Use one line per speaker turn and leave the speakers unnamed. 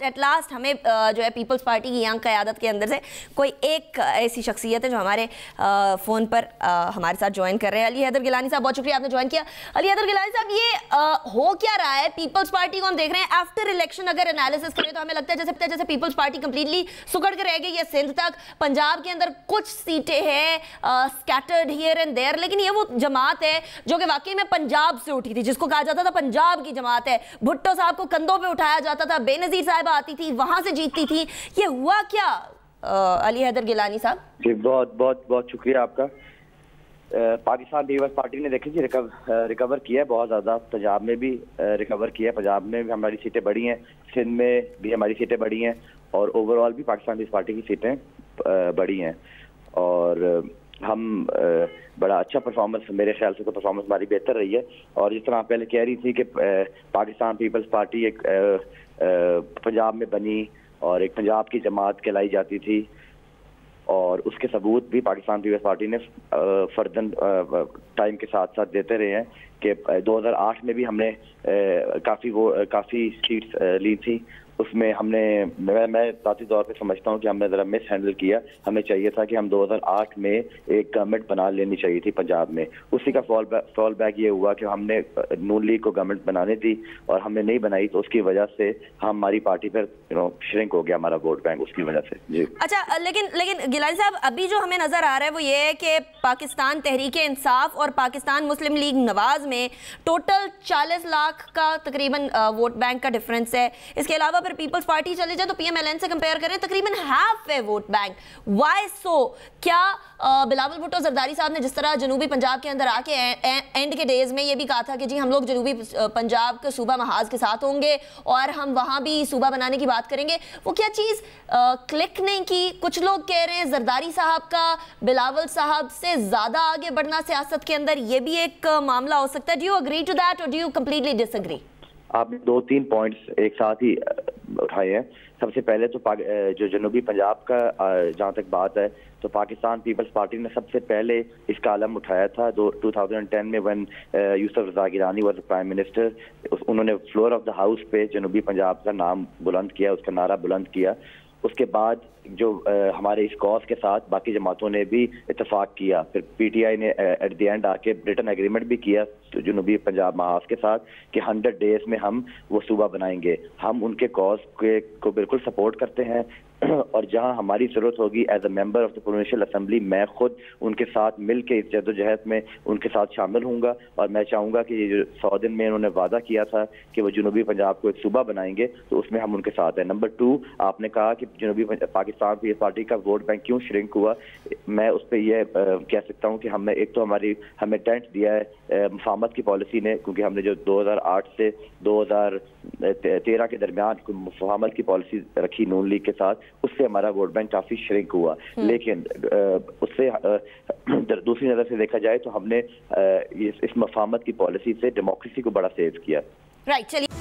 At last हमें जो है पीपल्स पार्टी की यंग क़यादत के अंदर से कोई एक ऐसी शख्सियत है जो हमारे फ़ोन पर हमारे साथ ज्वाइन कर रहे हैं। अली हैदर गिलानी साहब, बहुत शुक्रिया आपने ज्वाइन किया। अली हैदर गिलानी साहब, ये हो क्या रहा है? पीपल्स पार्टी को हम देख रहे हैं आफ्टर इलेक्शन अगर एनालिसिस करें तो हमें लगता है जैसे पीपल्स पार्टी कंप्लीटली सुकड़ के रह गई है सिंध तक। पंजाब के अंदर कुछ सीटें हैं स्कैटर्ड हियर एंड देयर, लेकिन ये वो जमात है जो कि वाकई में पंजाब से उठी थी, जिसको कहा जाता था पंजाब की जमात है। भुट्टो साहब को कंधों पे उठाया जाता था, बेनजीर साहिबा आती थी, वहां से जीतती थी। ये हुआ क्या अली हैदर गिलानी साहब?
जी बहुत बहुत बहुत शुक्रिया आपका। पाकिस्तान पीपल्स पार्टी ने देखी जी रिकवर किया है बहुत ज़्यादा। पंजाब में भी रिकवर किया है, पंजाब में भी हमारी सीटें बढ़ी हैं, सिंध में भी हमारी सीटें बढ़ी हैं और ओवरऑल भी पाकिस्तान पीपल्स पार्टी की सीटें बढ़ी हैं। और हम बड़ा अच्छा परफॉर्मेंस, मेरे ख्याल से तो परफॉर्मेंस हमारी बेहतर रही है। और जिस तरह आप पहले कह रही थी कि पाकिस्तान पीपल्स पार्टी एक पंजाब में बनी और एक पंजाब की जमात कहलाई जाती थी, और उसके सबूत भी पाकिस्तान पीपल्स पार्टी ने फर्दन टाइम के साथ साथ देते रहे हैं कि 2008 में भी हमने काफ़ी सीट्स ली थी। उसमें हमने मैं ज़ाती तौर पे समझता हूँ कि हमने ज़रा मिस हैंडल किया। हमें चाहिए था कि हम 2008 में एक गवर्नमेंट बना लेनी चाहिए थी पंजाब में। उसी का फॉल बैक ये हुआ कि हमने नून लीग को गवर्नमेंट बनानी थी और हमने नहीं बनाई, तो उसकी वजह से हमारी पार्टी पर श्रिंक हो गया हमारा वोट बैंक उसकी वजह से। जी
अच्छा, लेकिन गिलानी साहब, अभी जो हमें नज़र आ रहा है वो ये है कि पाकिस्तान तहरीक इंसाफ और पाकिस्तान मुस्लिम लीग नवाज में टोटल 40 लाख का तकरीबन वोट बैंक का डिफरेंस है। इसके अलावा पीपल्स पार्टी चले जाए तो पीएमएलएन से कंपेयर करें तकरीबन हाफ है वोट बैंक। Why so? क्या बिलावल भुट्टो जरदारी साहब ने जिस तरह जनूबी पंजाब के अंदर आके एंड के डेज में ये भी कहा था कि जी हम लोग जनूबी पंजाब के सूबा महाज के साथ होंगे और हम वहां भी सूबा बनाने की बात करेंगे, वो क्या चीज क्लिक नहीं की? कुछ लोग कह रहे हैं जरदारी साहब का बिलावल साहब से ज्यादा आगे बढ़ना सियासत के अंदर, ये भी एक मामला हो सकता है। Do you agree to that और डू यू कंप्लीटली डिसएग्री?
आपने 2-3 पॉइंट्स एक साथ ही उठाए हैं। सबसे पहले तो जो जनूबी पंजाब का जहाँ तक बात है तो पाकिस्तान पीपल्स पार्टी ने सबसे पहले इसका आलम उठाया था 2010 में, when Yusuf Raza Gilani was prime minister. उन्होंने फ्लोर ऑफ द हाउस पे जनूबी पंजाब का नाम बुलंद किया, उसका नारा बुलंद किया। उसके बाद जो हमारे इस कॉज के साथ बाकी जमातों ने भी इत्तेफाक किया। फिर पीटीआई ने एट द एंड आके ब्रिटेन एग्रीमेंट भी किया जनूबी पंजाब महाज के साथ कि 100 डेज में हम वो सूबा बनाएंगे। हम उनके कॉज को बिल्कुल सपोर्ट करते हैं और जहां हमारी जरूरत होगी as a member of the provincial assembly, मैं खुद उनके साथ मिल के इस जद्दोजहद में उनके साथ शामिल होऊंगा। और मैं चाहूँगा कि ये जो 100 दिन में उन्होंने वादा किया था कि वो जनूबी पंजाब को एक सूबा बनाएंगे, तो उसमें हम उनके साथ हैं। नंबर 2, आपने कहा कि जनूबी पाकिस्तान पीपल्स पार्टी का वोट बैंक क्यों श्रिंक हुआ। मैं उस पर यह कह सकता हूँ कि हमने एक तो हमें टेंट दिया है मुफाहमत की पॉलिसी ने, क्योंकि हमने जो 2008 से 2013 के दरमियान मुफाहमत की पॉलिसी रखी नून लीग के साथ, उससे हमारा वोट बैंक काफी श्रिंक हुआ। लेकिन उससे दूसरी नजर से देखा जाए तो हमने इस मुफाहमत की पॉलिसी से डेमोक्रेसी को बड़ा सेव किया।
राइट, चलिए।